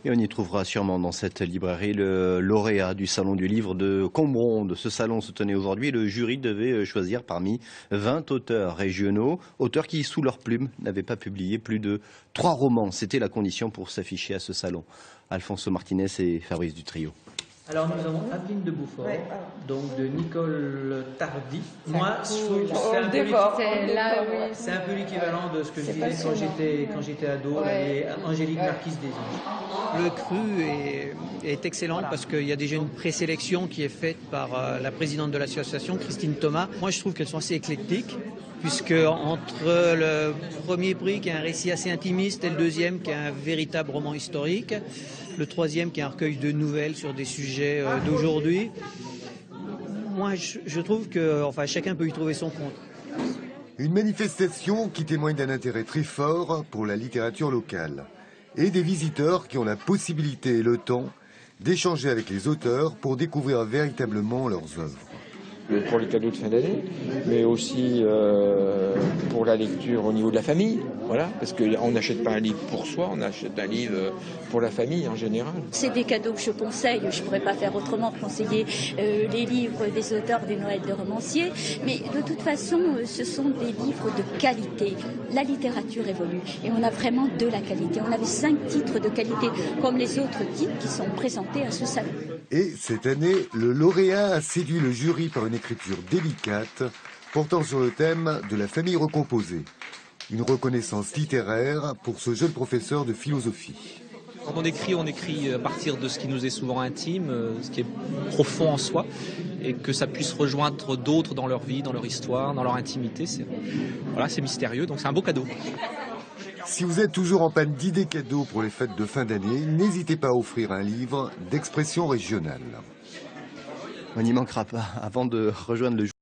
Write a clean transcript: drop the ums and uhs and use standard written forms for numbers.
Et on y trouvera sûrement dans cette librairie le lauréat du Salon du Livre de Combronde. Ce salon se tenait aujourd'hui. Le jury devait choisir parmi 20 auteurs régionaux, auteurs qui, sous leur plume, n'avaient pas publié plus de 3 romans. C'était la condition pour s'afficher à ce salon. Alfonso Martinez et Fabrice Dutrio. Alors nous avons Adeline de Beaufort, donc de Nicole Tardy. Moi, je trouve que c'est un peu l'équivalent de ce que je disais quand j'étais ado, Angélique Marquise des Anges. Le cru est excellent parce qu'il y a déjà une présélection qui est faite par la présidente de l'association, Christine Thomas. Moi, je trouve qu'elles sont assez éclectiques, puisque entre le premier prix qui est un récit assez intimiste et le deuxième qui est un véritable roman historique, le troisième qui est un recueil de nouvelles sur des sujets d'aujourd'hui, moi je trouve que chacun peut y trouver son compte. Une manifestation qui témoigne d'un intérêt très fort pour la littérature locale et des visiteurs qui ont la possibilité et le temps d'échanger avec les auteurs pour découvrir véritablement leurs œuvres. Pour les cadeaux de fin d'année, mais aussi pour la lecture au niveau de la famille, voilà, parce qu'on n'achète pas un livre pour soi, on achète un livre pour la famille en général. C'est des cadeaux que je conseille, je ne pourrais pas faire autrement que conseiller les livres des auteurs des Noëls de romanciers, mais de toute façon, ce sont des livres de qualité. La littérature évolue et on a vraiment de la qualité. On avait 5 titres de qualité, comme les autres titres qui sont présentés à ce salon. Et cette année, le lauréat a séduit le jury par une écriture délicate portant sur le thème de la famille recomposée. Une reconnaissance littéraire pour ce jeune professeur de philosophie. Quand on écrit à partir de ce qui nous est souvent intime, ce qui est profond en soi, et que ça puisse rejoindre d'autres dans leur vie, dans leur histoire, dans leur intimité. C'est mystérieux, donc c'est un beau cadeau. Si vous êtes toujours en panne d'idées cadeaux pour les fêtes de fin d'année, n'hésitez pas à offrir un livre d'expression régionale. On n'y manquera pas. Avant de rejoindre le